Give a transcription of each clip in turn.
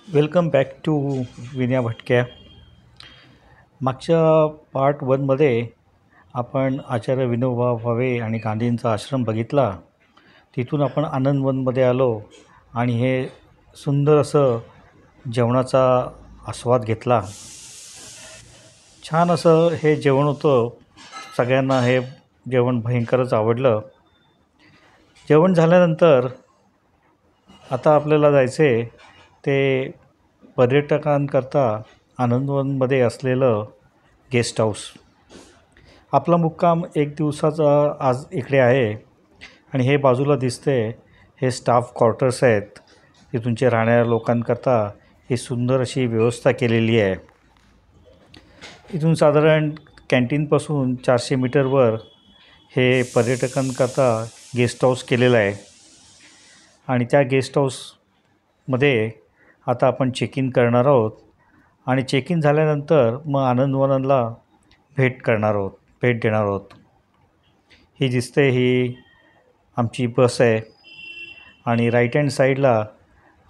Welcome back to Vinaya भटक्या. मागच्या part 1मध्ये आपण आचार्य विनोबा भावे आणि गांधींचा आश्रम बघितला. तिथून आपण आनंदवनमध्ये आलो आणि हे सुंदर असं जेवणाचा आस्वाद घेतला. छान असं हे जेवण होतं. सगळ्यांना हे जेवण भयंकरच आवडलं. जेवण झाल्यानंतर आता आपल्याला जायचे ते पर्यटकांकरता आनंदवनमध्ये असलेलं गेस्ट हाऊस. आपला मुक्काम एक दिवसाचा आज इकडे आहे आणि हे बाजूला दिसते हे स्टाफ क्वार्टर्स आहेत. तिथूनचे राहणाऱ्या लोकांकरता ही सुंदर अशी व्यवस्था केलेली आहे. इथून साधारण कॅन्टीनपासून 400 मीटरवर हे पर्यटकांकरता गेस्ट हाऊस केलेलं आहे आणि त्या गेस्ट हाऊसमध्ये आता आपण चेक इन करणार आहोत आणि चेक इन झाल्यानंतर मग आनंदवनला भेट देणार आहोत. ही दिसते ही आमची बस आहे आणि राईट हँड साईडला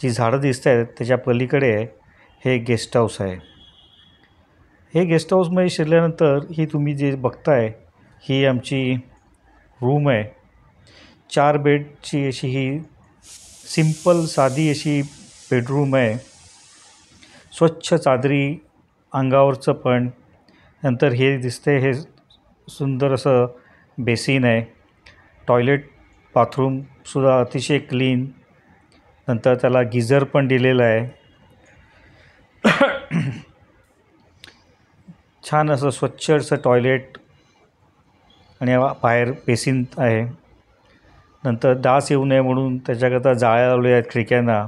जी झाडं दिसत आहेत त्याच्या पलीकडे हे गेस्ट हाऊस आहे. हे गेस्ट हाऊसमध्ये शिरल्यानंतर ही तुम्ही जे बघताय ही आमची रूम आहे. 4 बेडची अशी ही सिंपल साधी अशी बेडरूम आहे. स्वच्छ चादरी अंगावरचं पण. नंतर हे दिसते हे सुंदर असं बेसिन आहे. टॉयलेट बाथरूमसुद्धा अतिशय क्लीन. नंतर त्याला गिझर पण दिलेलं आहे. छान असं स्वच्छ असं टॉयलेट आणि बाहेर बेसिन आहे. नंतर डास येऊ नये म्हणून त्याच्याकरता जाळ्या लावल्या आहेत खिडक्यांना.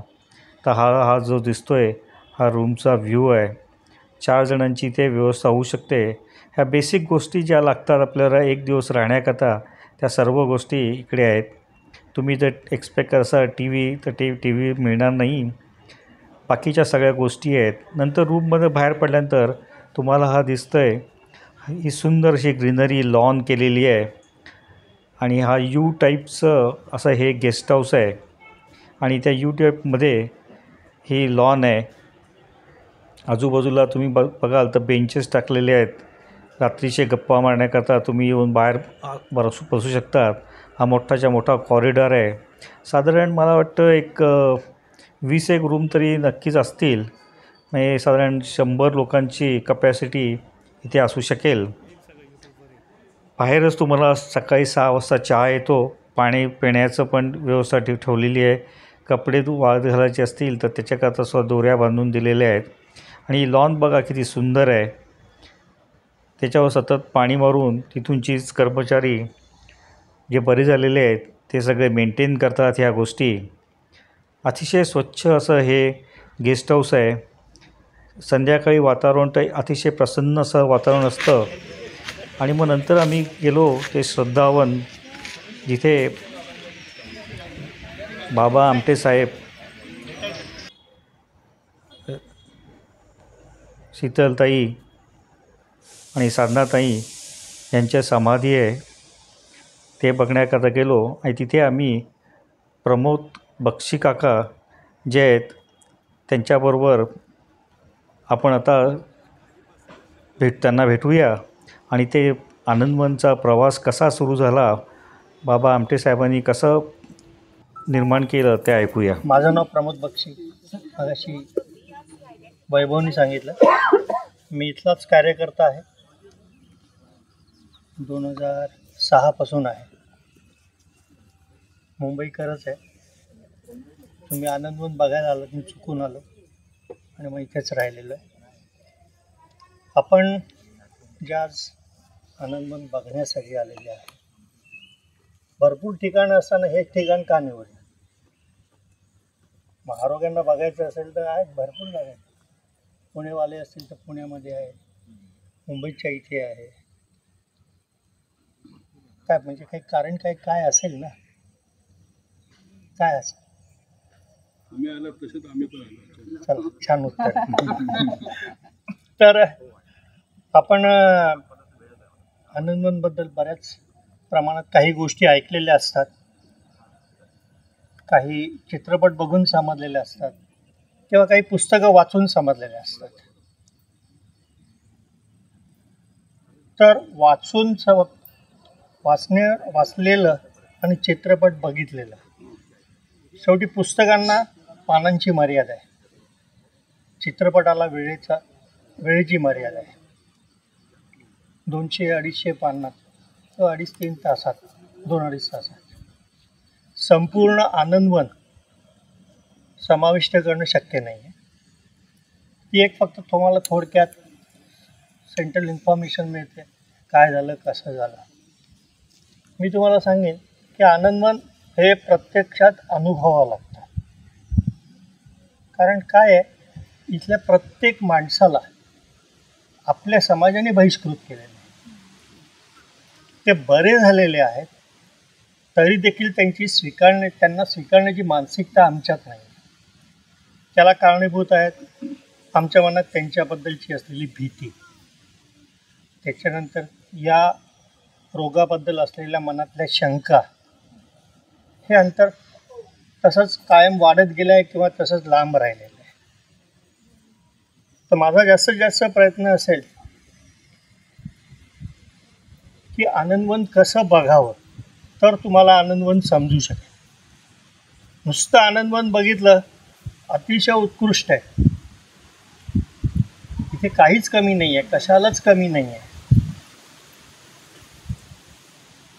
तर हा जो दिसतो आहे हा रूमचा व्ह्यू आहे. 4 जणांची इथे व्यवस्था होऊ शकते. ह्या बेसिक गोष्टी ज्या लागतात आपल्याला एक दिवस राहण्याकरता त्या सर्व गोष्टी इकडे आहेत. तुम्ही जर एक्सपेक्ट करता टी व्ही तर टी व्ही मिळणार नाही. बाकीच्या सगळ्या गोष्टी आहेत. नंतर रूममध्ये बाहेर पडल्यानंतर तुम्हाला हा दिसतं आहे ही सुंदर अशी ग्रीनरी लॉन केलेली आहे आणि हा यू टाईपचं असं हे गेस्ट हाऊस आहे आणि त्या यू टाईपमध्ये ही लॉन आहे. आजूबाजूला तुम्ही बघाल तर बेंचेस टाकलेले आहेत. रात्रीचे गप्पा मारण्याकरता तुम्ही येऊन बाहेर बसू शकतात. हा मोठाच्या मोठा कॉरिडॉर आहे. साधारण मला वाटतं एक 20 रूम तरी नक्कीच असतील. म्हणजे साधारण 100 लोकांची कपॅसिटी इथे असू शकेल. बाहेरच तुम्हाला सकाळी 6 वाजता चहा येतो. पाणी पिण्याचं पण व्यवस्था ठेवलेली आहे. कपडे वाळत घालायचे असतील तर त्याच्याकरता सुद्धा दोऱ्या बांधून दिलेल्या आहेत आणि लॉन बघा किती सुंदर आहे. त्याच्यावर सतत पाणी मारून तिथूनचीच कर्मचारी जे बरे झालेले आहेत ते सगळे मेंटेन करतात ह्या गोष्टी. अतिशय स्वच्छ असं हे गेस्ट हाऊस आहे. संध्याकाळी वातावरण तर अतिशय प्रसन्न असं वातावरण असतं आणि मग नंतर आम्ही गेलो ते श्रद्धावन जिथे बाबा आमटे साहेब, शीतलताई आणि साधनाताई यांच्या समाधी आहे ते बघण्याकरता गेलो आणि तिथे आम्ही प्रमोद बक्षी काका जे आहेत त्यांच्याबरोबर आपण आता त्यांना भेटूया आणि ते आनंदवनचा प्रवास कसा सुरू झाला, बाबा आमटे साहेबांनी कसं निर्माण केलं ते ऐकूया. माझं नाव प्रमोद बक्षी. मगाशी वैभवनी सांगितलं. मी इथलाच कार्यकर्ता आहे. 2006 पासून आहे. मुंबईकरच आहे. तुम्ही आनंदवन बघायला आलात, मी चुकून आलो आणि मग इथेच राहिलेलो आहे. आपण जे आज आनंदवन बघण्यासाठी आलेले आहे, भरपूर ठिकाणं असताना हे ठिकाण का निवडलं? महारोग्यांना बघायचं असेल तर आहेत भरपूर जागा आहेत. पुणेवाले असतील तर पुण्यामध्ये आहे, मुंबईच्या इथे आहे. काय म्हणजे काही कारण काय असेल ना? काय असेल? आम्ही आलो तसेच आम्ही पण आलो. चला, छान उत्तर. तर आपण आनंदवनबद्दल बऱ्याच प्रमाणात काही गोष्टी ऐकलेल्या असतात, काही चित्रपट बघून समजलेल्या असतात. किंवा काही पुस्तकं वाचून समजलेले असतात. तर वाचलेलं आणि चित्रपट बघितलेलं, शेवटी पुस्तकांना पानांची मर्यादा आहे, चित्रपटाला वेळेची मर्यादा आहे. 200-250 पानात किंवा 2.5-3 तासात, 2-2.5 तासात संपूर्ण आनंदवन समाविष्ट करणं शक्य नाही आहे. ती एक फक्त तुम्हाला थोडक्यात सेंट्रल इन्फॉर्मेशन मिळते, काय झालं कसं झालं. मी तुम्हाला सांगेन की आनंदवन हे प्रत्यक्षात अनुभवावं लागतं. कारण काय आहे, इथल्या प्रत्येक माणसाला आपल्या समाजाने बहिष्कृत केलेले आहे. ते बरे झालेले आहेत तरी देखील त्यांना स्वीकारण्याची मानसिकता आमच्यात नाही. त्याला कारणीभूत आहेत आमच्या मनात त्यांच्याबद्दलची असलेली भीती, त्याच्यानंतर या रोगाबद्दल असलेल्या मनातल्या शंका. हे अंतर तसंच कायम वाढत गेलं आहे किंवा तसंच लांब राहिलेलं आहे. तर माझा जास्तीत जास्त प्रयत्न असेल की आनंदवन कसं बघावं तर तुम्हाला आनंदवन समजू शकेल. नुसतं आनंदवन बघितलं अतिशय उत्कृष्ट आहे, इथे काहीच कमी नाही आहे, कशालाच कमी नाही आहे.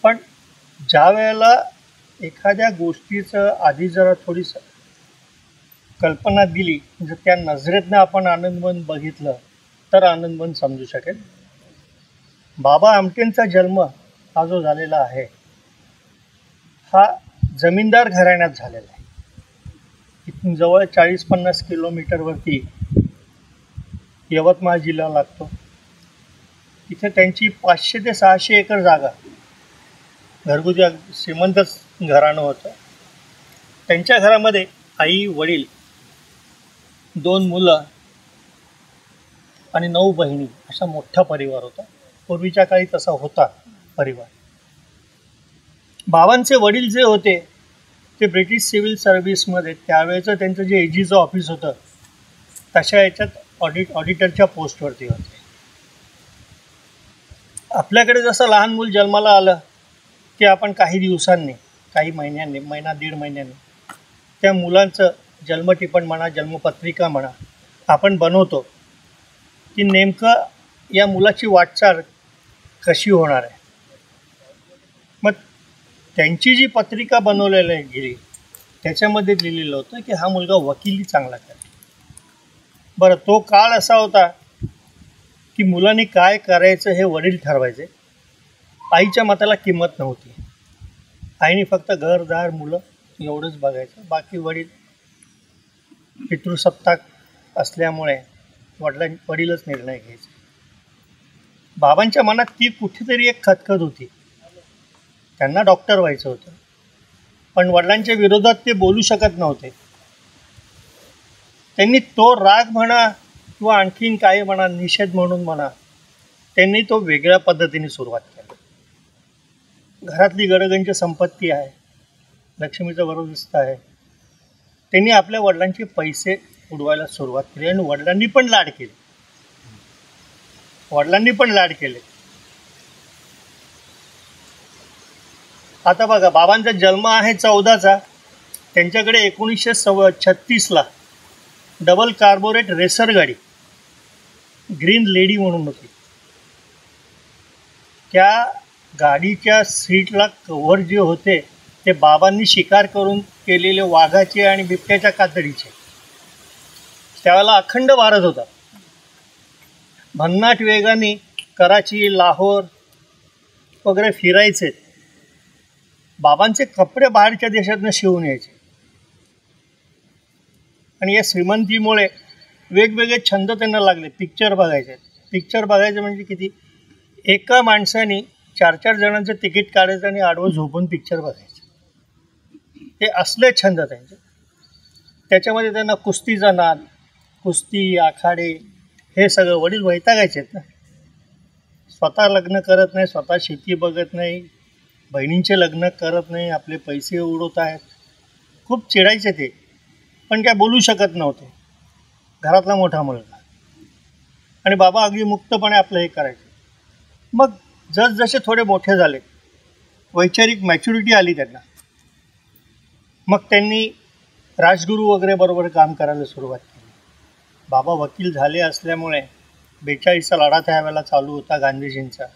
पण ज्या वेळेला एखाद्या गोष्टीचं आधी जरा थोडी कल्पना दिली, जर त्या नजरेतनं आपण आनंदवन बघितलं तर आनंदवन समजू शकेल. बाबा आमटेंचा जन्म हा जो झालेला आहे हा जमीनदार घराण्यात झालेला आहे. इथून जवळ 40-50 किलोमीटरवरती यवतमाळ जिल्हा लागतो. इथे त्यांची 500 ते 600 एकर जागा, घरगुती श्रीमंतच घराणं होतं. त्यांच्या घरामध्ये आई वडील 2 मुलं आणि 9 बहिणी असा मोठा परिवार होता. पूर्वीच्या काळी तसा होता परिवार. बाबांचे वडील जे होते ते ब्रिटिश सिव्हिल सर्व्हिसमध्ये, त्यावेळेचं त्यांचं जे एजीचं ऑफिस होतं तशा याच्यात ऑडिटरच्या पोस्टवरती होते. आपल्याकडे जसं लहान मूल जन्माला आलं की आपण काही दिवसांनी, काही महिन्यांनी, दीड महिन्यांनी त्या मुलांचं जन्मटिपण म्हणा, जन्मपत्रिका म्हणा आपण बनवतो की नेमकं या मुलाची वाटचाल कशी होणार आहे. मग त्यांची जी पत्रिका बनवलेली गेली त्याच्यामध्ये लिहिलेलं होतं की हा मुलगा वकिली चांगला करेल. बरं, तो काळ असा होता की मुलांनी काय करायचं हे वडील ठरवायचे. आईच्या मताला किंमत नव्हती. आईने फक्त घरदार मुलं एवढंच बघायचं, बाकी वडील पितृसत्ताक असल्यामुळे वडीलच निर्णय घ्यायचे. बाबांच्या मनात ती कुठेतरी एक खतखत होती. त्यांना डॉक्टर व्हायचं होतं, पण वडिलांच्या विरोधात ते बोलू शकत नव्हते. त्यांनी तो राग म्हणा किंवा आणखीन काही म्हणा, निषेध म्हणून म्हणा, त्यांनी तो वेगळ्या पद्धतीने सुरुवात केली. घरातली गडगंज संपत्ती आहे, लक्ष्मीचं वरदहस्त आहे. त्यांनी आपल्या वडिलांचे पैसे उडवायला सुरुवात केली आणि वडिलांनी पण लाड केले. आता बघा, बाबांचा जन्म आहे 14चा, त्यांच्याकडे 1936ला डबल कार्बोरेट रेसर गाडी ग्रीन लेडी म्हणून होती. त्या गाडीच्या सीटला कव्हर जे होते ते बाबांनी शिकार करून केलेले वाघाचे आणि बिबट्याच्या कातडीचे. त्यावेळेला अखंड वारत होता. भन्नाट वेगाने कराची, लाहोर वगैरे फिरायचे. बाबांचे कपडे बाहेरच्या देशातनं शिवून यायचे. आणि या श्रीमंतीमुळे वेगवेगळे छंद त्यांना लागले. पिक्चर बघायचे म्हणजे किती, एका माणसाने 4-4 जणांचं तिकीट काढायचं आणि आडवं झोपून पिक्चर बघायचं. हे असले छंद त्यांचे. त्याच्यामध्ये त्यांना कुस्तीचा नाद, कुस्ती, आखाडे हे सगळं. वडील वैतागायचे ना, स्वतः लग्न करत नाही, स्वतः शेती बघत नाही, बहिणींचे लग्न करत नाही, आपले पैसे उडवत आहेत. खूप चिडायचे ते, पण काय बोलू शकत नव्हते. घरातला मोठा मुलगा, आणि बाबा अगदी मुक्तपणे आपलं हे करायचे. मग जसजसे थोडे मोठे झाले, वैचारिक मॅच्युरिटी आली त्यांना, मग त्यांनी राजगुरू वगैरे बरोबर काम करायला सुरुवात केली. बाबा वकील झाले असल्यामुळे 42चा लढा त्यावेळेला चालू होता गांधीजींचा.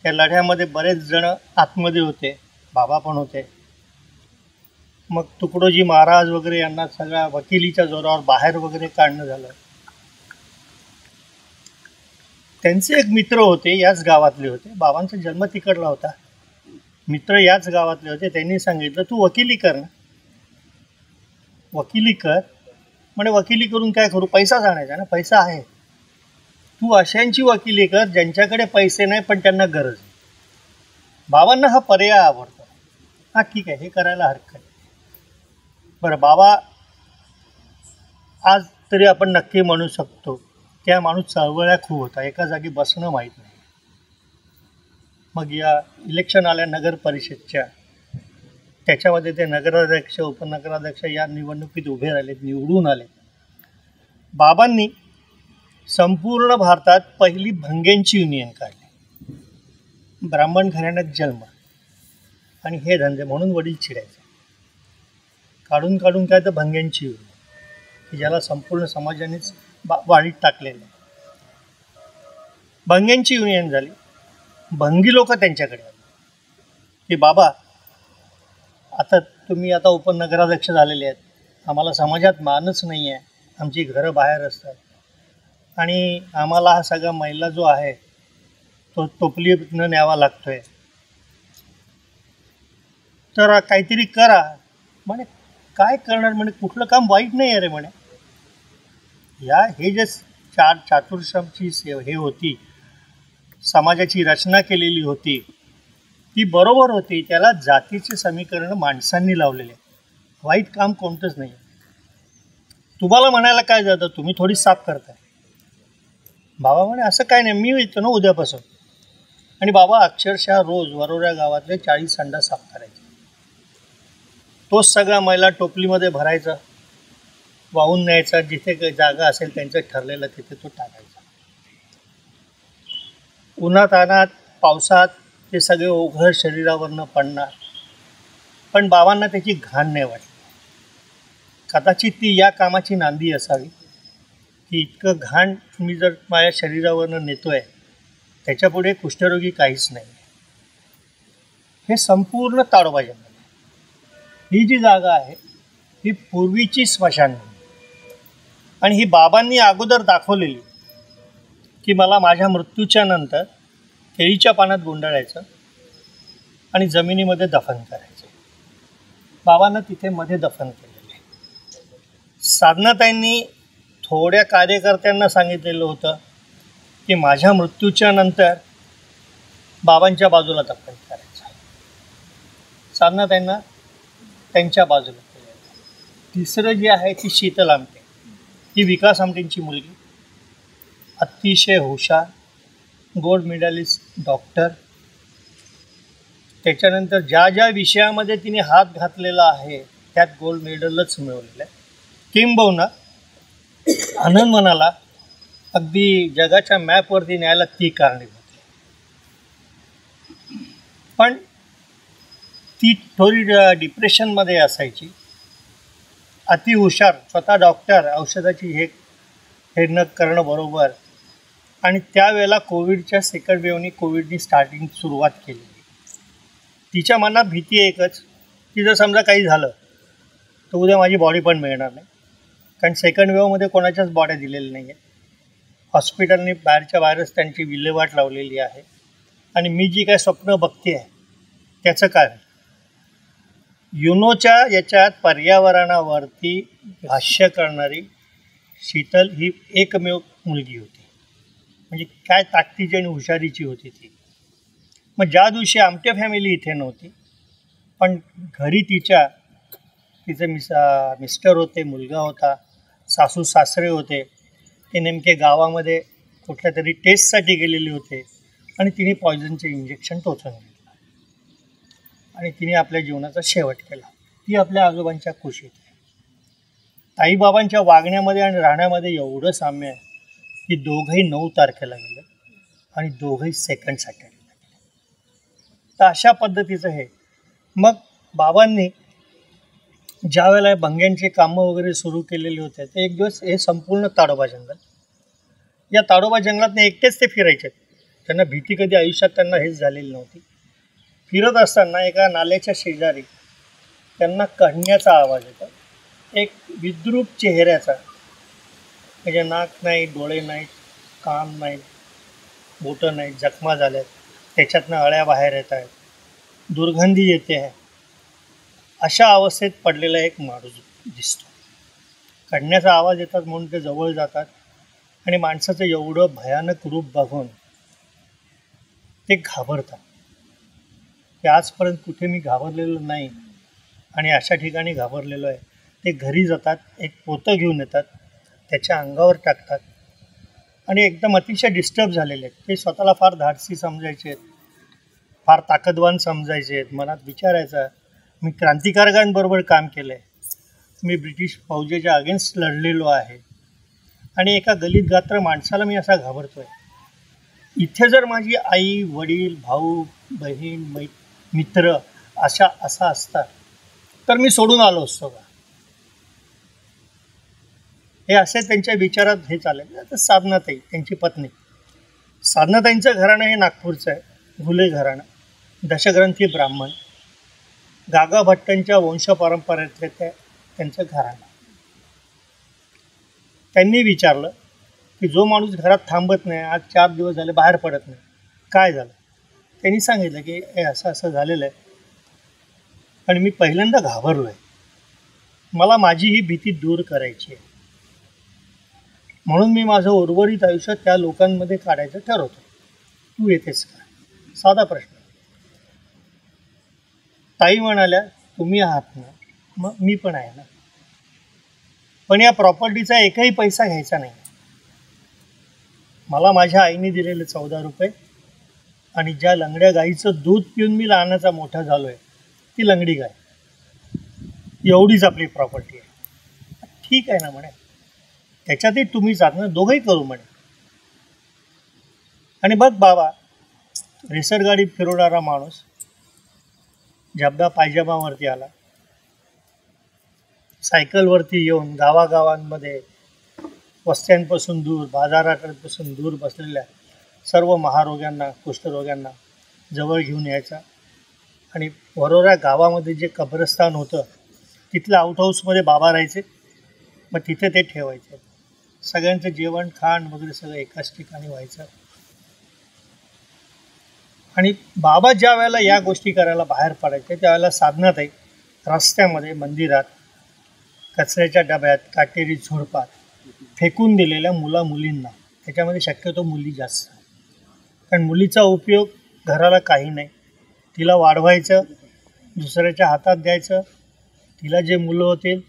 त्या लढ्यामध्ये बरेच जण आतमध्ये होते, बाबा पण होते. मग तुकडोजी महाराज वगैरे यांना सगळ्या वकिलीच्या जोरावर बाहेर वगैरे काढणं झालं. त्यांचे एक मित्र होते, याच गावातले होते, बाबांचा जन्म तिकडला होता, मित्र याच गावातले होते. त्यांनी सांगितलं, तू वकिली कर ना. वकिली कर म्हणजे वकिली करून काय करू, पैसाच आणायचा ना, पैसा आहे. तू अशांची वकिली कर ज्यांच्याकडे पैसे नाही पण त्यांना गरज आहे. बाबांना हा पर्याय आवडतो. हां ठीक आहे, हे करायला हरकत नाही. बरं, बाबा आज तरी आपण नक्की म्हणू शकतो त्या माणूस चळवळ्या खूप होता, एका जागी बसणं माहीत नाही. मग या इलेक्शन आल्या नगर परिषदच्या, त्याच्यामध्ये ते नगराध्यक्ष उपनगराध्यक्ष या निवडणुकीत उभे राहिले, निवडून आले. बाबांनी संपूर्ण भारतात पहिली भंगेंची युनियन काढली. ब्राह्मण घराण्यात जन्म आणि हे धंदे म्हणून वडील चिडायचे. काढून काढून काय तर भंगेंची युनियन, की ज्याला संपूर्ण समाजानेच वाढीत टाकलेलं आहे. भंगेंची युनियन झाली. भंगी लोक त्यांच्याकडे आले की बाबा आता तुम्ही आता उपनगराध्यक्ष झालेले आहेत, आम्हाला समाजात मानच नाही आहे, आमची घरं बाहेर असतात आणि आम्हाला हा सगळा महिला जो आहे तो टोपलीनं न्यावा लागतो आहे, तर काहीतरी करा. म्हणे काय करणार, म्हणे कुठलं काम वाईट नाही आहे रे म्हणे. हे जे चातुर्षाची हे होती, समाजाची रचना केलेली होती, ती बरोबर होती. त्याला जातीचे समीकरण माणसांनी लावलेले, वाईट काम कोणतंच नाही. तुम्हाला म्हणायला काय जातं, तुम्ही थोडी साफ करताय. बाबा म्हणे असं काय नाही, मी येतो ना उद्यापासून. आणि बाबा अक्षरशः रोज वरोऱ्या गावातले 40 संडास साफ करायचे. तोच सगळा मैला टोपलीमध्ये भरायचा, वाहून न्यायचा, जिथे जागा असेल त्यांचं ठरलेलं तिथे तो टाकायचा. उन्हातान्हात पावसात ते सगळे ओघळ शरीरावरनं पडणार, पण बाबांना त्याची घाण नाही वाटली. कदाचित ती या कामाची नांदी असावी की इतकं घाण मी जर माझ्या शरीरावरनं नेतोय, त्याच्यापुढे कुष्ठरोगी काहीच नाही. हे संपूर्ण ताडोबा जंगल. ही जी जागा आहे ही पूर्वीची स्मशानभूमी, आणि ही बाबांनी अगोदर दाखवलेली की मला माझ्या मृत्यूच्या नंतर केळीच्या पानात गुंडाळायचं आणि जमिनीमध्ये दफन करायचं. बाबांना तिथे मध्ये दफन केलेलं आहे. साधनाताईंनी थोड्या कार्यकर्त्यांना सांगितलेलं होतं की माझ्या मृत्यूच्या नंतर बाबांच्या बाजूला दफन करायचं. साधनाताईंना त्यांच्या बाजूला केलेलं. तिसरं जे आहे ती शीतल आमटे, ही विकास आमटेंची मुलगी, अतिशय हुशार, गोल्ड मेडलिस्ट डॉक्टर. त्याच्यानंतर ज्या ज्या विषयामध्ये तिने हात घातलेला आहे त्यात गोल्ड मेडलच मिळवलेलं आहे. किंबहुना आनंदवनाला अगदी जगाच्या मॅपवरती न्यायला ती कारणीभूत आहे. पण ती थोडी डिप्रेशनमध्ये असायची, अतिहुशार, स्वतः डॉक्टर, औषधाची हे न करणं बरोबर. आणि त्यावेळेला कोविडच्या सेकंड वेव्हनी कोविडनी सुरुवात केली. तिच्या मनात भीती एकच की जर समजा काही झालं तर उद्या माझी बॉडी पण मिळणार नाही, कारण सेकंड वेव्हमध्ये कोणाच्याच बॉड्या दिलेल्या नाही आहेत. हॉस्पिटलनी बाहेरच्या बाहेरच त्यांची विल्हेवाट लावलेली आहे. आणि मी जी काय स्वप्न बघते आहे त्याचं काय, युनोच्या याच्यात पर्यावरणावरती भाष्य करणारी शीतल ही एकमेव मुलगी होती. म्हणजे काय ताकदीची आणि हुशारीची होती ती. मग ज्या दिवशी आमटे फॅमिली इथे नव्हती, पण घरी तिचे मिस्टर होते, मुलगा होता, सासू सासरे होते, ते नेमके गावामध्ये कुठल्या तरी टेस्टसाठी गेलेले होते आणि तिने पॉयझनचे इंजेक्शन टोचून घेतलं आणि तिने आपल्या जीवनाचा शेवट केला. ती आपल्या आजोबांच्या कुशीत आहे. ताईबाबांच्या वागण्यामध्ये आणि राहण्यामध्ये एवढं साम्य आहे की दोघंही 9 तारखेला गेले आणि दोघंही सेकंड सॅटर्डेला गेले. तर अशा पद्धतीचं हे. मग बाबांनी ज्या वेळेला भंग्यांचे कामं वगैरे सुरू केलेले होते ते एक दिवस हे संपूर्ण ताडोबा जंगल, या ताडोबा जंगलात एकटेच ते फिरायचे. त्यांना भीती कधी आयुष्यात त्यांना हेच झालेली नव्हती. फिरत असताना एका नाल्याच्या शेजारी त्यांना कढण्याचा आवाज येतो. एक विद्रूप चेहऱ्याचा, म्हणजे नाक नाही, डोळे नाहीत, कान नाहीत, बोटं नाहीत, जखमा झाल्यात, त्याच्यातनं अळ्या बाहेर येत आहेत, दुर्गंधी येते आहे, अशा अवस्थेत पडलेला एक माणूस दिसतो. कढण्याचा आवाज येतात म्हणून ते जवळ जातात आणि माणसाचं एवढं भयानक रूप बघून ते घाबरतात. की आजपर्यंत कुठे मी घाबरलेलो नाही आणि अशा ठिकाणी घाबरलेलो आहे. ते घरी जातात, एक पोतं घेऊन येतात, त्याच्या अंगावर टाकतात आणि एकदम अतिशय डिस्टर्ब झालेले आहेत. ते स्वतःला फार धाडसी समजायचे आहेत, फार ताकदवान समजायचे आहेत. मनात विचारायचा, मी क्रांतिकारकांबरोबर काम केलं आहे, मी ब्रिटिश फौजेच्या अगेन्स्ट लढलेलो आहे आणि एका दलित गात्र माणसाला मी असा घाबरतो आहे. इथे जर माझी आई, वडील, भाऊ, बहीण, मित्र असा असता तर मी सोडून आलो असतो का? हे असे त्यांच्या विचारात हे चालेल. तर साधनाताई, त्यांची पत्नी साधनाताईंचं घराणं हे नागपूरचं आहे, घुले घराणं, दशग्रंथी ब्राह्मण, गागा भट्टांच्या वंशपरंपरेतले त्यांचं घराणं. त्यांनी विचारलं की जो माणूस घरात थांबत नाही, आज 4 दिवस झाले बाहेर पडत नाही, काय झालं? त्यांनी सांगितलं की हे असं झालेलं आहे आणि मी पहिल्यांदा घाबरलो आहे. मला माझी ही भीती दूर करायची आहे, म्हणून मी माझं उर्वरित आयुष्य त्या लोकांमध्ये काढायचं ठरवतो. तू येतेस का? साधा प्रश्न. ताई म्हणाल्या, तुम्ही आहात ना, मग मी पण आहे ना, पण या प्रॉपर्टीचा एकही पैसा घ्यायचा नाही. मला माझ्या आईने दिलेले 14 रुपये आणि ज्या लंगड्या गाईचं दूध पिऊन मी लहानाचा मोठा झालो आहे ती लंगडी गाय, एवढीच आपली प्रॉपर्टी आहे. ठीक आहे ना म्हणे, त्याच्यातही तुम्ही जाणं, दोघंही करू म्हणे. आणि बघ बाबा, रेसर गाडी फिरवणारा माणूस जबदा पायजमावरती आला, सायकलवरती येऊन गावागावांमध्ये वस्त्यांपासून दूर, बाजारापासून दूर बसलेल्या सर्व महारोग्यांना, कुष्ठरोग्यांना जवळ घेऊन यायचा आणि वरोरा गावामध्ये जे कब्रस्तान होतं तिथलं आउटहाऊसमध्ये बाबा राहायचे. मग तिथे ते ठेवायचे. सगळ्यांचं जेवण खाण वगैरे सगळं एकाच ठिकाणी व्हायचं. आणि बाबा ज्या वेळेला या गोष्टी करायला बाहेर पडायचे त्यावेळेला साधनाताई रस्त्यामध्ये, मंदिरात, कचऱ्याच्या डब्यात, काटेरी झुडपात फेकून दिलेल्या मुलींना, त्याच्यामध्ये शक्यतो मुली जास्त, कारण मुलीचा उपयोग घराला काही नाही, तिला वाढवायचं, दुसऱ्याच्या हातात द्यायचं, तिला जे मुलं होतील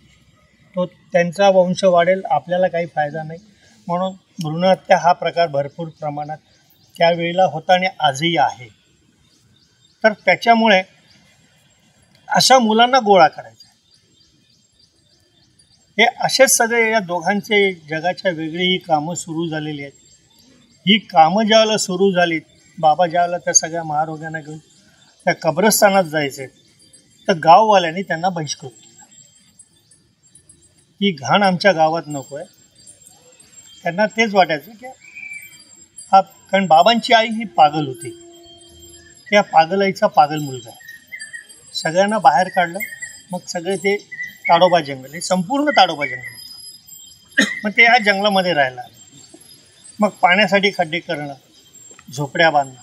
तो त्यांचा वंश वाढेल, आपल्याला काही फायदा नाही. म्हणून भ्रूणहत्या हा प्रकार भरपूर प्रमाणात त्यावेळेला होता आणि आजही आहे. तर त्याच्यामुळे अशा मुलांना गोळा करायचा. हे असेच सगळे या दोघांचे जगाच्या वेगळी ही कामं सुरू झालेली आहेत. ही कामं ज्यावेळेला सुरू झालीत, बाबा ज्यावेळेला त्या सगळ्या महारोग्यांना घेऊन त्या कब्रस्तानात जायचे तर गाववाल्यांनी त्यांना बहिष्कृत केला. ही घाण आमच्या गावात नको आहे. त्यांना तेच वाटायचं की हा, कारण बाबांची आई ही पागल होती, त्या पागल आईचा पागल मुलगा आहे. सगळ्यांना बाहेर काढलं. मग सगळे ते ताडोबा जंगल, हे संपूर्ण ताडोबा जंगल, मग ते ह्या जंगलामध्ये राहायला आले. मग पाण्यासाठी खड्डे करणं, झोपड्या बांधणं,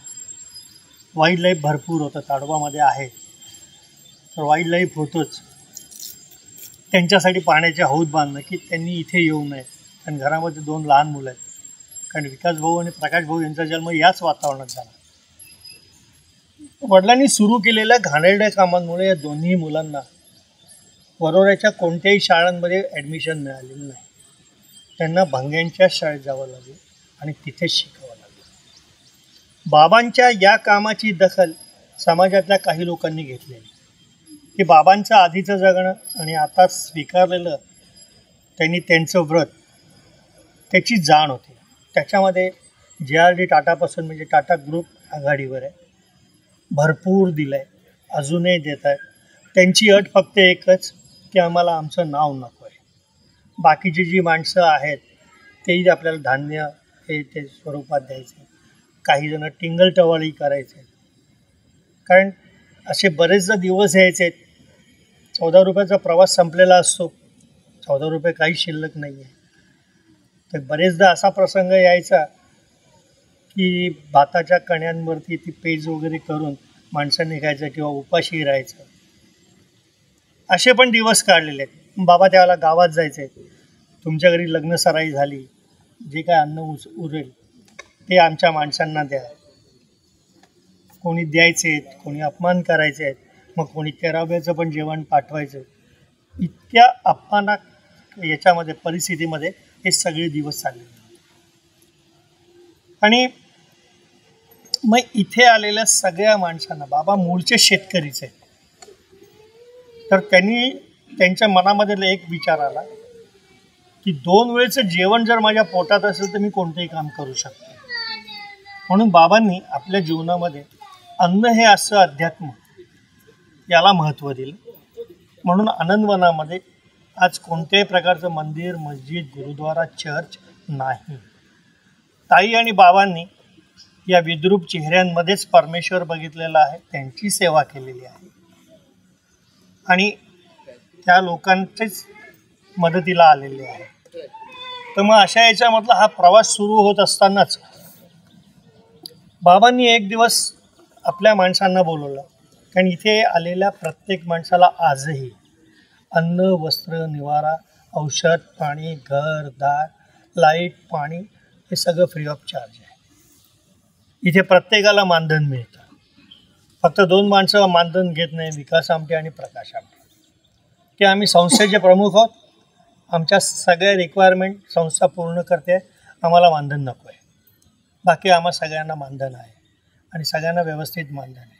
वाईल्ड लाईफ भरपूर होतं ताडोबामध्ये आहे, तर वाईल्ड लाईफ होतोच. त्यांच्यासाठी पाण्याचे हौद बांधणं की त्यांनी इथे येऊ नये, कारण घरामध्ये 2 लहान मुलं आहेत, कारण विकास भाऊ आणि प्रकाश भाऊ यांचा जन्म याच वातावरणात झाला. वडिलांनी सुरू केलेल्या घाणेरड्या कामांमुळे या दोन्ही मुलांना वरोऱ्याच्या कोणत्याही शाळांमध्ये ॲडमिशन मिळालेलं नाही. त्यांना भंग्यांच्या शाळेत जावं लागलं आणि तिथेच शिकावं लागलं. बाबांच्या या कामाची दखल समाजातल्या काही लोकांनी घेतलेली, की बाबांचं आधीचं जगणं आणि आता स्वीकारलेलं त्यांनी त्यांचं व्रत त्याची जाण होती. त्याच्यामध्ये JRD टाटापासून म्हणजे टाटा ग्रुप आघाडीवर आहे, भरपूर दिलं आहे, अजूनही देत आहे. त्यांची अट फक्त एकच की आम्हाला आमचं नाव नको आहे. बाकीची जी माणसं आहेत तेही आपल्याला धान्य हे ते स्वरूपात द्यायचे, काही जण टिंगलटवाळी करायचे. कारण असे बरेचदा दिवस यायचे, 14 रुपयाचा प्रवास संपलेला असतो, 14 रुपये काही शिल्लक नाही आहे. तर बरेचदा असा प्रसंग यायचा की भाताच्या कण्यांवरती ती पेज वगैरे करून माणसं निघायचं किंवा उपाशी राहायचं. असे पण दिवस काढलेले आहेत. बाबा त्यावेळेला गावात जायचे, तुमच्या घरी लग्नसराई झाली, जे काय अन्न उरेल ते आमच्या माणसांना द्या. कोणी द्यायचे, कोणी अपमान करायचे आहेत, मग कोणी तेराव्याचं पण जेवण पाठवायचं. इतक्या अपमाना याच्यामध्ये परिस्थितीमध्ये हे सगळे दिवस चालले. आणि मग इथे आलेल्या सगळ्या माणसांना, बाबा मूळचे शेतकरीच आहेत, तर त्यांनी त्यांच्या मनामध्ये एक विचार आला की 2 वेळेचं जेवण जर माझ्या पोटात असेल तर मी कोणतेही काम करू शकतो. म्हणून बाबांनी आपल्या जीवनामध्ये अन्न हे असं अध्यात्म याला महत्त्व दिलं. म्हणून आनंदवनामध्ये आज कोणत्याही प्रकारचं मंदिर, मस्जिद, गुरुद्वारा, चर्च नाही. ताई आणि बाबांनी या विद्रूप चेहऱ्यांमध्येच परमेश्वर बघितलेला आहे, त्यांची सेवा केलेली आहे आणि त्या लोकांचेच मदतीला आलेले आहे. तर मग अशा याच्यामधला हा प्रवास सुरू होत असतानाच बाबांनी एक दिवस आपल्या माणसांना बोलवलं. कारण इथे आलेल्या प्रत्येक माणसाला आजही अन्न, वस्त्र, निवारा, औषध, पाणी, घर, दार, लाईट, पाणी हे सगळं फ्री ऑफ चार्ज आहे. इथे प्रत्येकाला मानधन मिळतं. फक्त 2 माणसं मानधन घेत नाही, विकास आमटे आणि प्रकाश आमटे. ते आम्ही संस्थेचे प्रमुख आहोत. आमच्या सगळ्या रिक्वायरमेंट संस्था पूर्ण करते, आम्हाला मानधन नको आहे. बाकी आम्हा सगळ्यांना मानधन आहे आणि सगळ्यांना व्यवस्थित मानधन आहे.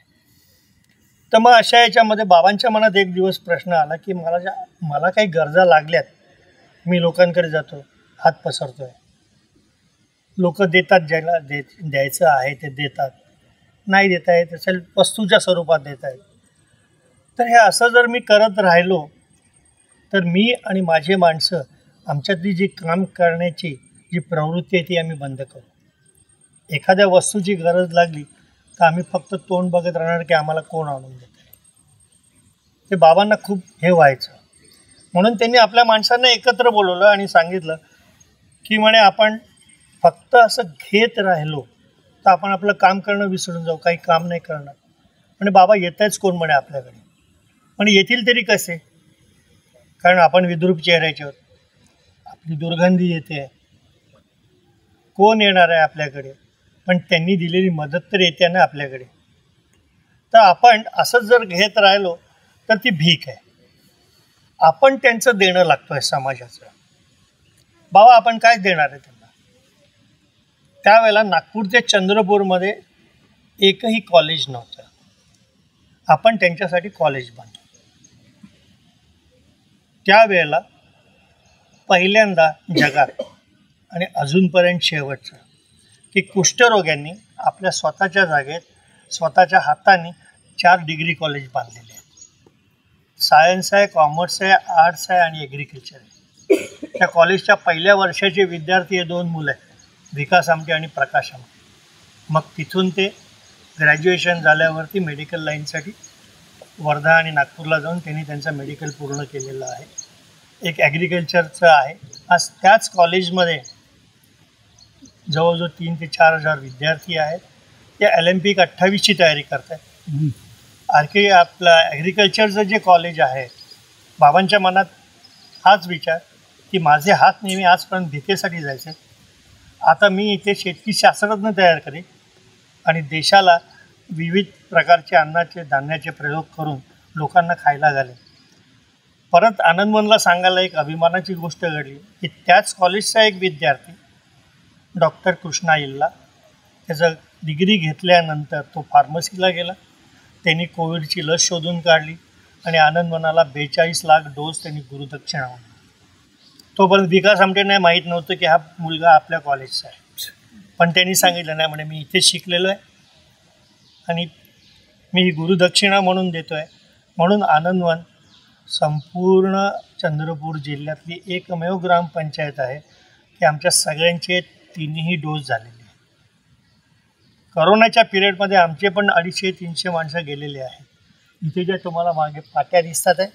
तर मग अशा याच्यामध्ये बाबांच्या मनात एक दिवस प्रश्न आला की मला काही गरजा लागल्यात, मी लोकांकडे जातो, हात पसरतो आहे, लोक देतात, ज्याला द्यायचं आहे ते देतात, नाही देता येत असेल वस्तूच्या स्वरूपात देत आहेत. तर हे असं जर मी करत राहिलो तर मी आणि माझे माणसं आमच्यातली जी काम करण्याची जी प्रवृत्ती आहे ती आम्ही बंद करू. एखाद्या वस्तूची गरज लागली तर आम्ही फक्त तोंड बघत राहणार की आम्हाला कोण आणून देत आहे. ते बाबांना खूप हे व्हायचं. म्हणून त्यांनी आपल्या माणसांना एकत्र बोलवलं आणि सांगितलं की म्हणे आपण फक्त असं घेत राहिलो तर आपण आपलं काम करणं विसरून जाऊ, काही काम नाही करणार. म्हणजे बाबा येत आहेच कोण म्हणे आपल्याकडे, पण येतील तरी कसे, कारण आपण विद्रूप चेहऱ्याचे आहोत, आपली दुर्गंधी येते आहे, कोण येणार आहे आपल्याकडे. पण त्यांनी दिलेली मदत तर येते ना आपल्याकडे. तर आपण असंच जर घेत राहिलो तर ती भीक आहे. आपण त्यांचं देणं लागतो आहे समाजाचं. बाबा आपण काय देणार आहे त्यांना. त्यावेळेला नागपूर ते चंद्रपूरमध्ये एकही कॉलेज नव्हतं. आपण त्यांच्यासाठी कॉलेज बांधलं. त्यावेळेला पहिल्यांदा जगात आणि अजूनपर्यंत शेवटचं की कुष्ठरोग्यांनी आपल्या स्वतःच्या जागेत स्वतःच्या हाताने 4 डिग्री कॉलेज बांधलेले आहेत. सायन्स आहे, कॉमर्स आहे, आर्ट्स आहे आणि ॲग्रिकल्चर आहे. त्या कॉलेजच्या पहिल्या वर्षाचे विद्यार्थी हे 2 मुलं आहेत, विकास आमटे आणि प्रकाश आमटे. मग तिथून ते ग्रॅज्युएशन झाल्यावरती मेडिकल लाईनसाठी वर्धा आणि नागपूरला जाऊन त्यांनी त्यांचं मेडिकल पूर्ण केलेलं आहे. एक ॲग्रिकल्चरचं आहे. आज त्याच कॉलेजमध्ये जवळजवळ 3,000 ते 4,000 विद्यार्थी आहेत. ते ऑलिम्पिक 28ची तयारी करत आहेत. आपलं ॲग्रिकल्चरचं जे कॉलेज आहे, बाबांच्या मनात हाच विचार की माझे हात नेहमी आजपर्यंत भिकेसाठी जायचे, आता मी इथे शेतकी शास्त्रज्ञ तयार करेन आणि देशाला विविध प्रकारचे अन्नाचे धान्याचे प्रयोग करून लोकांना खायला घालेन. परत आनंदवनला सांगायला एक अभिमानाची गोष्ट घडली की त्याच कॉलेजचा एक विद्यार्थी डॉक्टर कृष्णा इल्ला, त्याचं डिग्री घेतल्यानंतर तो फार्मसीला गेला. त्यांनी कोविडची लस शोधून काढली आणि आनंदवनाला 42 लाख डोस त्यांनी गुरुदक्षिणा म्हणून. तोपर्यंत विकास आमटेंना माहीत नव्हतं की हा मुलगा आपल्या कॉलेजचा आहे. पण त्यांनी सांगितलं नाही म्हणे मी इथेच शिकलेलो आहे आणि मी गुरुदक्षिणा म्हणून देतो आहे. म्हणून आनंदवन संपूर्ण चंद्रपूर जिल्ह्यातली एकमेव ग्रामपंचायत आहे की आमच्या सगळ्यांचे 3ही डोस झालेले आहे. करोनाच्या पिरियडमध्ये आमचे पण 250-300 माणसं गेलेले आहेत. इथे ज्या तुम्हाला मागे पाट्या दिसतात आहे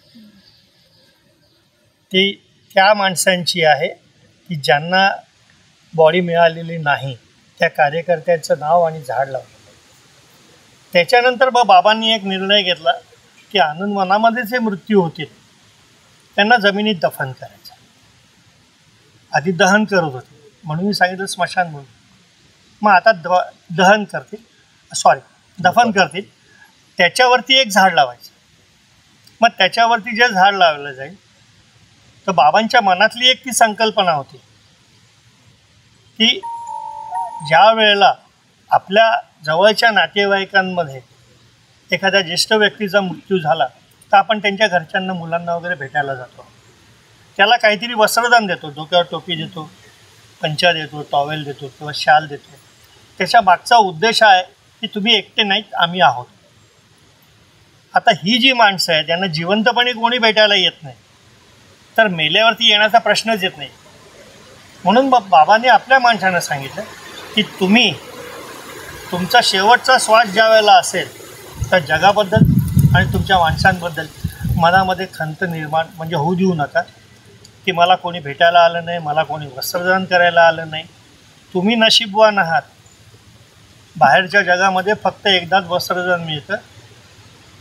ते त्या माणसांची आहे की ज्यांना बॉडी मिळालेली नाही, त्या कार्यकर्त्यांचं नाव आणि झाड लावलं. त्याच्यानंतर बाबांनी एक निर्णय घेतला की आनंदवनामध्ये जे मृत्यू होतील त्यांना जमिनीत दफन करायचं. आधी दहन करत होते म्हणून मी सांगितलं स्मशान म्हणून. मग आता दफन करतील त्याच्यावरती एक झाड लावायचं. मग त्याच्यावरती जे झाड लावलं जाईल तर बाबांच्या मनातली एक ती संकल्पना होती की ज्या वेळेला आपल्या जवळच्या नातेवाईकांमध्ये एखाद्या ज्येष्ठ व्यक्तीचा मृत्यू झाला तर आपण त्यांच्या घरच्यांना मुलांना वगैरे भेटायला जातो. त्याला काहीतरी वस्त्रदान देतो, डोक्यावर टोपी देतो, पंचा देतो, टॉवेल देतो किंवा शाल देतो. त्याच्या मागचा उद्देश आहे की तुम्ही एकटे नाहीत, आम्ही आहोत. आता ही जी माणसं आहेत त्यांना जिवंतपणे कोणी भेटायला येत नाही, तर मेल्यावरती येण्याचा प्रश्नच येत नाही. म्हणून बाबांनी आपल्या माणसांना सांगितलं की तुम्ही तुमचा शेवटचा श्वास ज्या वेळेला असेल तर जगाबद्दल आणि तुमच्या माणसांबद्दल मनामध्ये खंत निर्माण म्हणजे होऊ देऊ नका की मला कोणी भेटायला आलं नाही, मला कोणी वस्त्रदान करायला आलं नाही. तुम्ही नशीबवान आहात. बाहेरच्या जगामध्ये फक्त एकदाच वस्त्रदान मिळतं.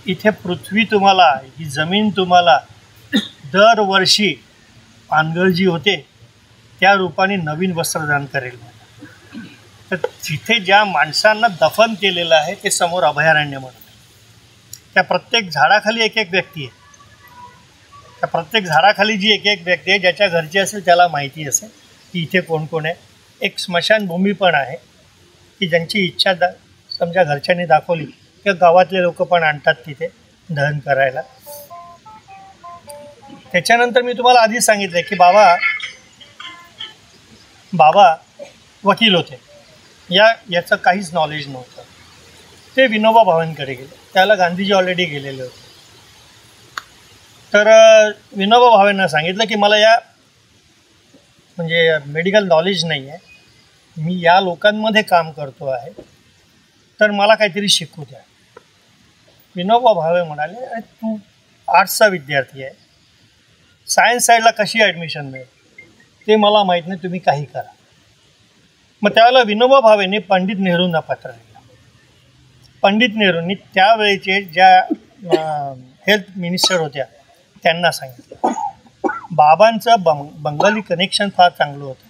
इथे पृथ्वी तुम्हाला, ही जमीन तुम्हाला दरवर्षी पानगळ जी होते त्या रूपाने नवीन वस्त्रदान करेल. तर तिथे ज्या माणसांना दफन केलेलं आहे ते समोर अभयारण्य म्हणून, त्या प्रत्येक झाडाखाली एक एक व्यक्ती आहे. त्या प्रत्येक झाडाखाली जी एक एक व्यक्ती आहे ज्याच्या घरची असेल त्याला माहिती असेल की इथे कोण कोण आहे. एक स्मशानभूमी पण आहे की ज्यांची इच्छा समजा घरच्यांनी दाखवली किंवा गावातले लोक पण आणतात तिथे दहन करायला. त्याच्यानंतर मी तुम्हाला आधीच सांगितलं की बाबा वकील होते. याचं काहीच नॉलेज नव्हतं. ते विनोबा भावेंकडे गेले. त्याला गांधीजी ऑलरेडी गेलेले होते. तर विनोबा भावेंना सांगितलं की मला या म्हणजे मेडिकल नॉलेज नाही आहे, मी या लोकांमध्ये काम करतो आहे, तर मला काहीतरी शिकू द्या. विनोबा भावे म्हणाले अरे तू आर्ट्सचा विद्यार्थी आहे, सायन्स साईडला कशी ॲडमिशन मिळेल ते मला माहीत नाही, तुम्ही काही करा. मग त्यावेळेला विनोबा भावेंनी पंडित नेहरूंना पत्र लिहिलं. पंडित नेहरूंनी त्यावेळेचे ज्या हेल्थ मिनिस्टर होत्या त्यांना सांगितलं. बाबांचं बंगाली कनेक्शन फार चांगलं होतं.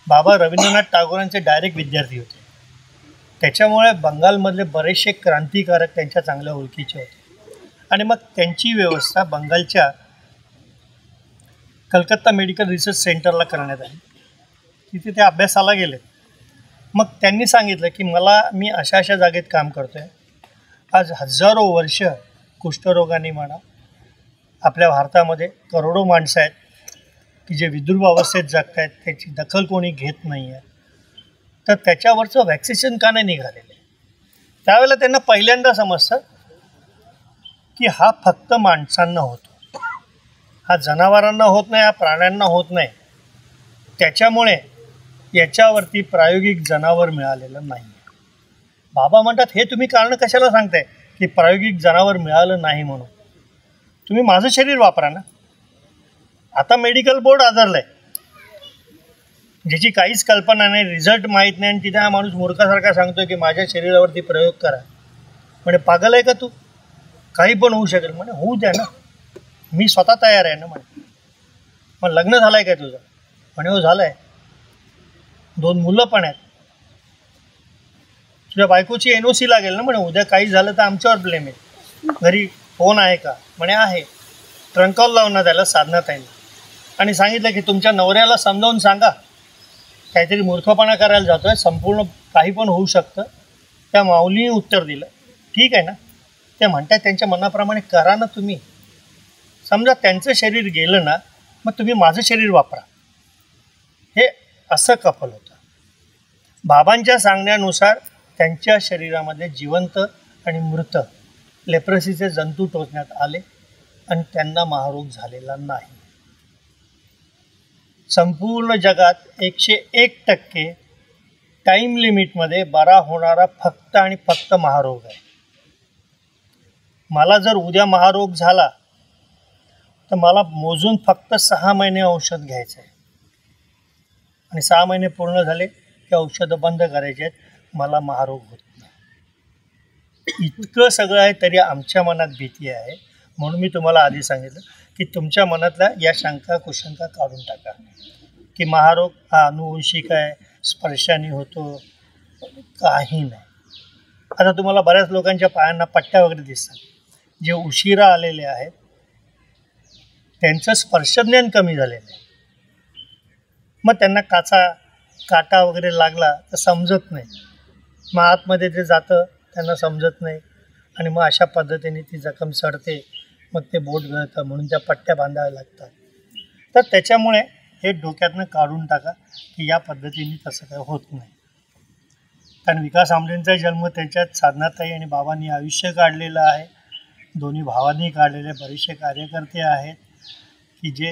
बाबा रवींद्रनाथ टागोरांचे डायरेक्ट विद्यार्थी होते. त्याच्यामुळे बंगालमधले बरेचसे क्रांतिकारक त्यांच्या चांगल्या ओळखीचे होते. आणि मग त्यांची व्यवस्था बंगालच्या कलकत्ता मेडिकल रिसर्च सेंटरला करण्यात आली. तिथे ते अभ्यासाला गेले. मग त्यांनी सांगितलं की मी अशा जागेत काम करतो आहे. आज हजारो वर्ष कुष्ठरोगाने म्हणा आपल्या भारतामध्ये करोडो माणसं आहेत की जे विद्रुप अवस्थेत जगत आहेत, त्याची दखल कोणी घेत नाही आहे. तर त्याच्यावरचं वॅक्सिनेशन का नाही निघालेलं आहे. त्यावेळेला त्यांना पहिल्यांदा समजतं की हा फक्त माणसांना होतो, हा जनावरांना होत नाही, हा प्राण्यांना होत नाही. त्याच्यामुळे याच्यावरती प्रायोगिक जनावर मिळालेलं नाही. बाबा म्हणतात हे तुम्ही कारण कशाला सांगताय की प्रायोगिक जनावर मिळालं नाही म्हणून. तुम्ही माझं शरीर वापरा ना. आता मेडिकल बोर्ड आदरलं आहे, ज्याची काहीच कल्पना नाही, रिझल्ट माहीत नाही, आणि तिथे हा माणूस मूर्खासारखा सांगतोय की माझ्या शरीरावरती प्रयोग करा. म्हणजे पागल आहे का तू, काही पण होऊ शकेल. म्हणे होऊ द्या ना, मी स्वतः तयार आहे ना. म्हणे मग लग्न झालं आहे काय तुझं. म्हणे हो झालं आहे, 2 मुलं पण आहेत. तुझ्या बायकोची NOC लागेल ना. म्हणे उद्या काही झालं तर आमच्यावर ब्लेम आहे. घरी फोन आहे का. म्हणे आहे. ट्रंक कॉल लावून त्याला साधण्यात येईल आणि सांगितलं की तुमच्या नवऱ्याला समजावून सांगा काहीतरी मूर्खपणा करायला जातो आहे, संपूर्ण काही पण होऊ शकतं. त्या माऊलीने उत्तर दिलं ठीक आहे ना. ते म्हणतात त्यांच्या मनाप्रमाणे करा ना तुम्ही. समजा त्यांचं शरीर गेलं ना, मग तुम्ही माझं शरीर वापरा. हे असं कपल होतं. बाबांच्या सांगण्यानुसार त्यांच्या शरीरामध्ये जिवंत आणि मृत लेप्रसीचे जंतू टोचण्यात आले आणि त्यांना महारोग झालेला नाही. संपूर्ण जगात 101% टाईम लिमिटमध्ये बरा होणारा फक्त आणि फक्त महारोग आहे. मला जर उद्या महारोग झाला तर मला मोजून फक्त 6 महिने औषध घ्यायचं आहे आणि 6 महिने पूर्ण झाले की औषधं बंद करायचे आहेत. मला महारोग होत नाही. इतकं सगळं आहे तरी आमच्या मनात भीती आहे. म्हणून मी तुम्हाला आधी सांगितलं की तुमच्या मनातल्या या शंका कुशंका काढून टाका की महारोग हा अनुवंशिक आहे, स्पर्शाने होतो, काही नाही. आता तुम्हाला बऱ्याच लोकांच्या पायांना पट्ट्या वगैरे दिसतात. जे उशिरा आलेले आहेत त्यांचं स्पर्शज्ञान कमी झालेलं आहे. मग त्यांना काटा वगैरे लागला तर समजत नाही. मग आतमध्ये ते जातं, त्यांना समजत नाही आणि मग अशा पद्धतीने ती जखम सडते. मग ते बोट गळतं, म्हणून त्या पट्ट्या बांधाव्या लागतात. तर त्याच्यामुळे हे डोक्यातनं काढून टाका की या पद्धतीने तसं काय होत नाही. कारण विकास आंबेंचा जन्म त्याच्यात साधनाताई आणि बाबांनी आयुष्य काढलेलं आहे. दोन्ही भावांनी काढलेले बरेचसे कार्यकर्ते आहेत की जे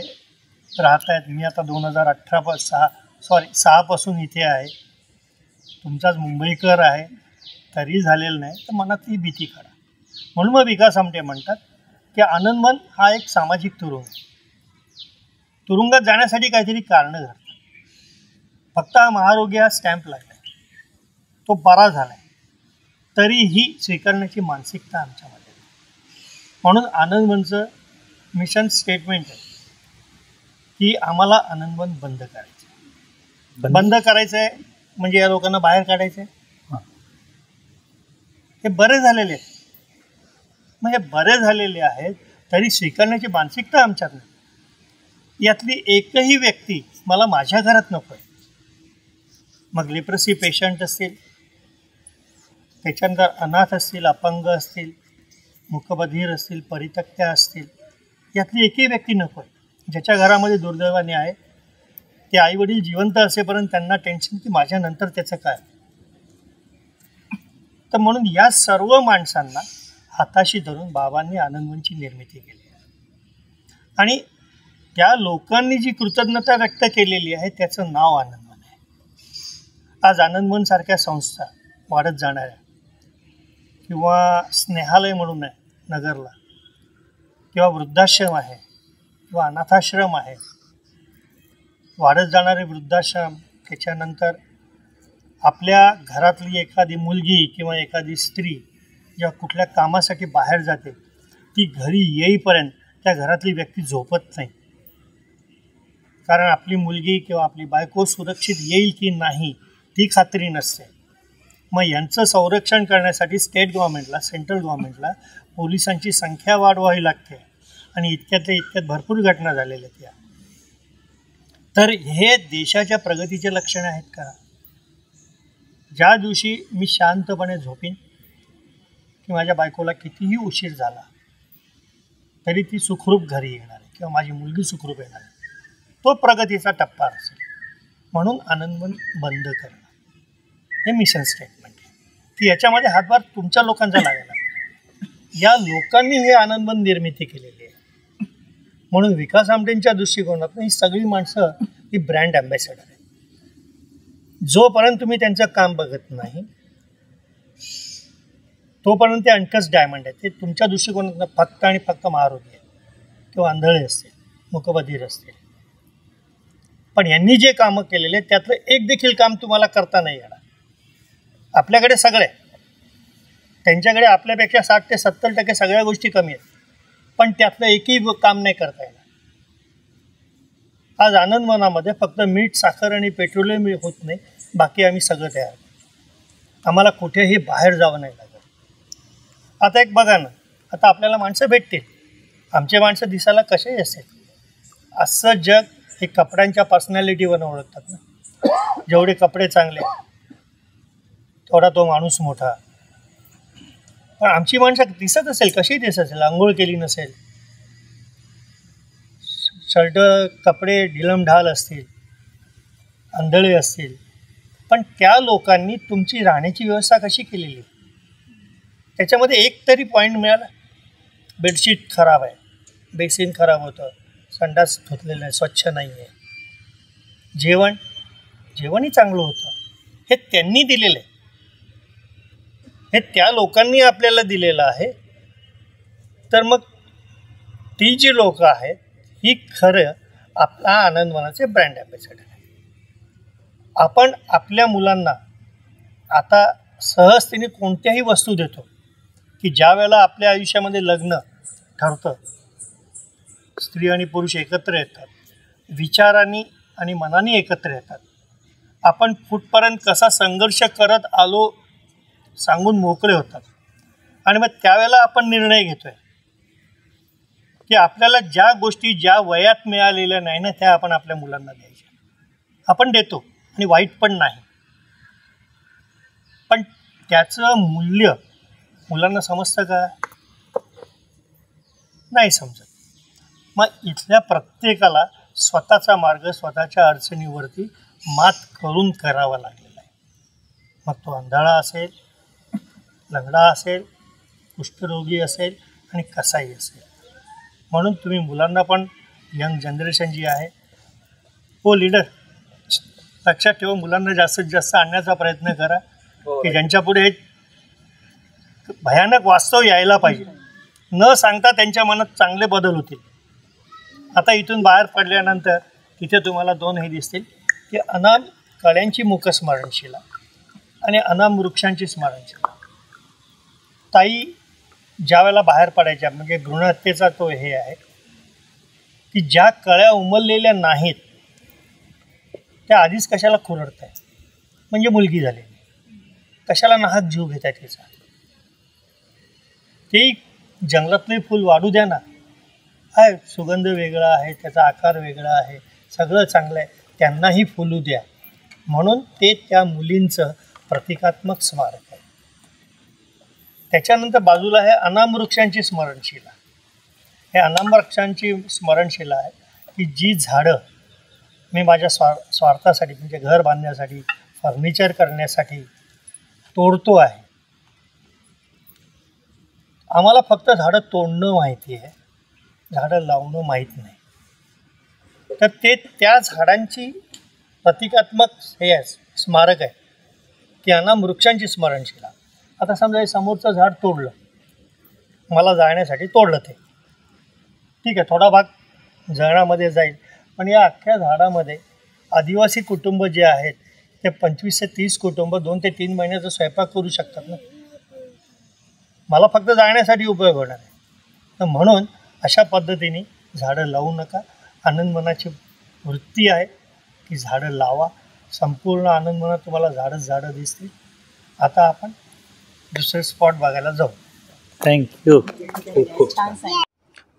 राहत आहेत. मी आता 2006 पासून इथे आहे. तुमचाच मुंबईकर आहे तरी झालेलं नाही, तर मनात ती भीती काढा. म्हणून मग विकास आमटे म्हणतात की आनंदवन हा एक सामाजिक तुरुंग आहे. तुरुंगात जाण्यासाठी काहीतरी कारणं घडतात. फक्त हा महारोगी हा स्टॅम्प लागला, तो बरा झाला आहे, तरीही स्वीकारण्याची मानसिकता आमच्यामध्ये. म्हणून आनंदवनचं मिशन स्टेटमेंट आहे की आम्हाला आनंदवन बंद करायचं आहे. बंद करायचं आहे म्हणजे या लोकांना बाहेर काढायचं आहे. हे बरे झालेले आहेत. मग हे बरे झालेले आहेत तरी स्वीकारण्याची मानसिकता आमच्यात नाही. यातली एकही व्यक्ती मला माझ्या घरात नको आहे. मग लेप्रसी पेशंट असतील, त्याच्यानंतर अनाथ असतील, अपंग असतील, मूकबधीर असतील, परित्यक्त्या असतील, यातली एकही व्यक्ती नको आहे. ज्याच्या घरामध्ये दुर्दैवाने आहे ते आईवडील जिवंत असेपर्यंत त्यांना टेन्शन की माझ्यानंतर त्याचं काय. तर म्हणून या सर्व माणसांना हाताशी धरून बाबांनी आनंदवनची निर्मिती केली आहे. आणि त्या लोकांनी जी कृतज्ञता व्यक्त केलेली आहे त्याचं नाव आनंदवन आहे. आज आनंदवनसारख्या संस्था वाढत जाणाऱ्या किंवा स्नेहालय म्हणून आहे नगरला, किंवा वृद्धाश्रम आहे किंवा अनाथाश्रम आहे, वाढत जाणारे वृद्धाश्रम. त्याच्यानंतर आपल्या घरातली एखादी मुलगी किंवा एखादी स्त्री जेव्हा कुठल्या कामासाठी बाहेर जाते ती घरी येईपर्यंत त्या घरातली व्यक्ती झोपत नाही. कारण आपली मुलगी किंवा आपली बायको सुरक्षित येईल की नाही ती खात्री नसते. मग यांचं संरक्षण करण्यासाठी स्टेट गव्हर्नमेंटला, सेंट्रल गव्हर्नमेंटला पोलिसांची संख्या वाढवावी लागते. आणि इतक्यातल्या इतक्यात भरपूर घटना झालेल्या त्या. तर हे देशाच्या प्रगतीचे लक्षण आहेत का? ज्या दिवशी मी शांतपणे झोपीन की माझ्या बायकोला कितीही उशीर झाला तरी ती सुखरूप घरी येणार आहे किंवा माझी मुलगी सुखरूप येणार आहे, तो प्रगतीचा टप्पा असेल. म्हणून आनंदवन बंद करणं हे मिशन स्टेटमेंट आहे की याच्यामध्ये हातभार तुमच्या लोकांचा लागायला. या लोकांनी हे आनंदवन निर्मिती केलेली आहे. म्हणून विकास आमटेंच्या दृष्टिकोनातून ही सगळी माणसं ही ब्रँड ॲम्बॅसेडर आहे. जोपर्यंत तुम्ही त्यांचं काम बघत नाही तोपर्यंत ते अनकस डायमंड आहे. ते तुमच्या दृष्टिकोनातून फक्त आणि फक्त महारोगी आहेत किंवा आंधळे असतील, मूकबधीर असतील. पण यांनी जे कामं केलेले त्यातलं एक देखील काम तुम्हाला करता नाही येणार. आपल्याकडे सगळे, त्यांच्याकडे आपल्यापेक्षा 60 ते 70% सगळ्या गोष्टी कमी आहेत, पण त्यातलं एकही काम नाही करता येणार. आज आनंदवनामध्ये फक्त मीठ, साखर आणि पेट्रोलियम होत नाही, बाकी आम्ही सगळं तयार करतो. आम्हाला कुठेही बाहेर जावं नाही लागत. आता एक बघा ना, आता आपल्याला माणसं भेटतील, आमचे माणसं दिसायला कसेही असेल. असं जग हे कपड्यांच्या पर्सनॅलिटीवर ओळखतात ना. जेवढे कपडे चांगले तेवढा तो माणूस मोठा. पण आमची माणसं दिसत असेल, कशी दिसत असेल, आंघोळ केली नसेल, शर्ट कपडे ढिलमढाल असतील, आंधळे असतील, पण त्या लोकांनी तुमची राहण्याची व्यवस्था कशी केलेली? त्याच्यामध्ये एक तरी पॉईंट मिळाला. बेडशीट खराब आहे, बेसिन खराब होतं, संडास धुतलेलं आहे, स्वच्छ नाही आहे, जेवणही चांगलं होतं. हे त्यांनी दिलेलं आहे, हे त्या लोकांनी आपल्याला दिलेलं आहे. तर मग ती जी लोकं आहेत ही खरं आपला आनंदवनाचे ब्रँड ॲम्बॅसेडर आहे. आपण आपल्या मुलांना आता सहजतेने कोणत्याही वस्तू देतो की ज्या वेळेला आपल्या आयुष्यामध्ये लग्न ठरतं, स्त्री आणि पुरुष एकत्र येतात, विचारांनी आणि मनाने एकत्र येतात. आपण कुठपर्यंत कसा संघर्ष करत आलो सांगून मोकळे होतात. आणि मग त्यावेळेला आपण निर्णय घेतो आहे की आपल्याला ज्या गोष्टी ज्या वयात मिळालेल्या नाही ना त्या आपण आपल्या मुलांना द्यायच्या. आपण देतो आणि वाईट पण नाही, पण त्याचं मूल्य मुलांना समजतं का? नाही समजत. मग इथल्या प्रत्येकाला स्वतःचा मार्ग स्वतःच्या अडचणीवरती मात करून करावा लागलेला आहे. मग तो आंधळा असेल, लंगडा असेल, कुष्ठरोगी असेल आणि कसाही असेल. म्हणून तुम्ही मुलांना पण, यंग जनरेशन जी आहे, हो लीडर, लक्षात ठेवा, मुलांना जास्तीत जास्त आणण्याचा प्रयत्न करा की ज्यांच्यापुढे हे भयानक वास्तव यायला पाहिजे. न सांगता त्यांच्या मनात चांगले बदल होतील. आता इथून बाहेर पडल्यानंतर तिथे तुम्हाला दोन हे दिसतील की अनाम कळ्यांची मुखस्मरणशिला आणि अनाम वृक्षांची स्मरणशिला. ताई ज्या वेळेला बाहेर पडायच्या, म्हणजे भ्रूणहत्येचा तो हे आहे की ज्या कळ्या उमललेल्या नाहीत त्या आधीच कशाला खुरडत आहे, म्हणजे मुलगी झालेली, कशाला नाहक जीव घेत आहे तिचा. ते जंगलातले फूल वाढू द्या ना, आहे सुगंध वेगळा आहे, त्याचा आकार वेगळा आहे, सगळं चांगलं आहे, त्यांनाही फुलू द्या. म्हणून ते त्या मुलींचं प्रतिकात्मक स्मारक आहे. त्याच्यानंतर बाजूला आहे अनाम वृक्षांची स्मरणशिला. हे अनाम वृक्षांची स्मरणशिला आहे की जी झाडं मी माझ्या स्वार्थासाठी, म्हणजे घर बांधण्यासाठी, फर्निचर करण्यासाठी तोडतो आहे. आम्हाला फक्त झाडं तोडणं माहिती आहे, झाडं लावणं माहीत नाही. तर ते त्या झाडांची प्रतिकात्मक हे आहे, स्मारक आहे की अनाम वृक्षांची स्मरणशिला. आता समजा हे समोरचं झाड तोडलं, मला जाळण्यासाठी तोडलं, ते ठीक आहे, थोडा भाग जळणामध्ये जाईल, पण या अख्ख्या झाडामध्ये आदिवासी कुटुंब जे आहेत ते 25 ते 30 कुटुंब 2 ते 3 महिन्याचा स्वयंपाक करू शकतात ना. मला फक्त जाळण्यासाठी उपयोग होणार आहे. तर म्हणून अशा पद्धतीने झाडं लावू नका. आनंदवनाची वृत्ती आहे की झाडं लावा. संपूर्ण आनंदवनात तुम्हाला झाडं दिसतील. आता आपण दुसरे स्पॉट बघायला जाऊ. थँक्यू.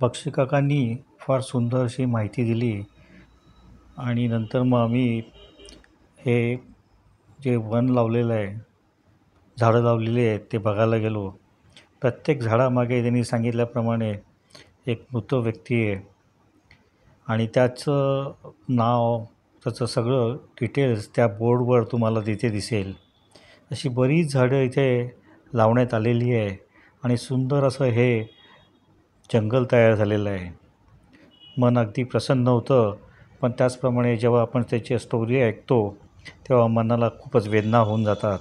बक्षी काकांनी फार सुंदर अशी माहिती दिली. आणि नंतर मग आम्ही हे जे वन लावलेलं आहे, झाडं लावलेली आहेत ते बघायला गेलो. प्रत्येक झाडामागे त्यांनी सांगितल्याप्रमाणे एक मृत व्यक्ती आहे आणि त्याचं नाव, त्याचं सगळं डिटेल्स त्या बोर्डवर तुम्हाला तिथे दिसेल. अशी बरीच झाडं इथे लावण्यात आलेली आहे आणि सुंदर असं हे जंगल तयार झालेलं आहे. मन अगदी प्रसन्न होतं. पण त्याचप्रमाणे जेव्हा आपण त्याची स्टोरी ऐकतो तेव्हा मनाला खूपच वेदना होऊन जातात.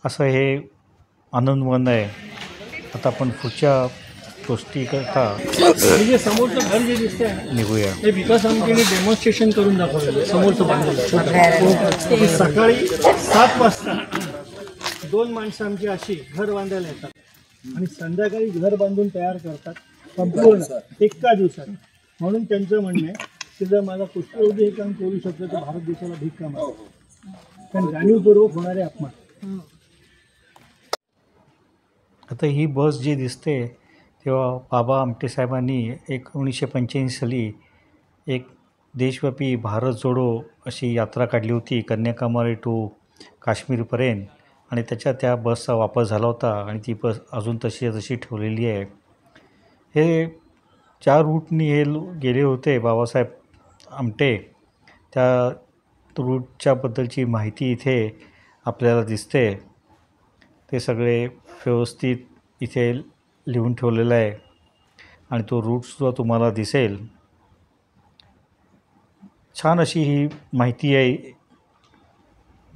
असं हे आनंदवन आहे. आता आपण पुढच्या गोष्टीकरता जे समोरचं घर जे दिसतंय निघूया. ते विकास आमच्याने डेमॉन्स्ट्रेशन करून दाखवलेलं. समोरचं बांधलेलं सकाळी 7 वाजता 2 माणसं आमची अशी घर बांधायला येतात आणि संध्याकाळी घर बांधून तयार करतात संपूर्ण एका दिवसात. म्हणून त्यांचं म्हणणं आहे की जर माझा कुष्ठरोगी हे काम करू शकतो तर भारत देशाला भीक काम आहे. कारण जाणीवपूर्वक होणारे अपमान. आता ही बस जी दिसते तेव्हा बाबा आमटे साहेबांनी 1985 साली एक देशव्यापी भारत जोडो अशी यात्रा काढली होती कन्याकुमारी टू काश्मीरपर्यंत. आणि त्याच्यात त्या बसचा वापर झाला होता आणि ती बस अजून तशी ठेवलेली आहे. हे 4 रूटनी हे गेले होते बाबासाहेब आमटे. त्या रूटच्याबद्दलची माहिती इथे आपल्याला दिसते. ते सगळे व्यवस्थित इथे लिहून ठेवलेलं आहे आणि तो रूटसुद्धा तुम्हाला दिसेल. छान अशी ही माहिती आहे.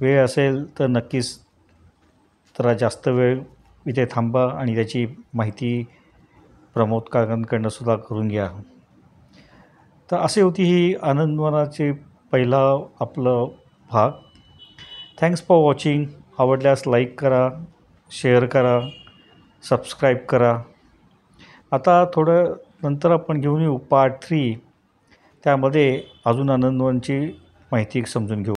वेळ असेल तर नक्कीच जरा जास्त वेळ इथे थांबा आणि त्याची माहिती प्रमोद काकांकडनं सुद्धा करून घ्या. तर अशी होती ही आनंदवनाचे पहिला आपलं भाग. Thanks for watching. आवडल्यास लाईक करा, शेअर करा, सबस्क्राईब करा. आता थोडं नंतर आपण घेऊन येऊ पार्ट 3. त्यामध्ये अजून आनंदवनची माहिती समजून घेऊ.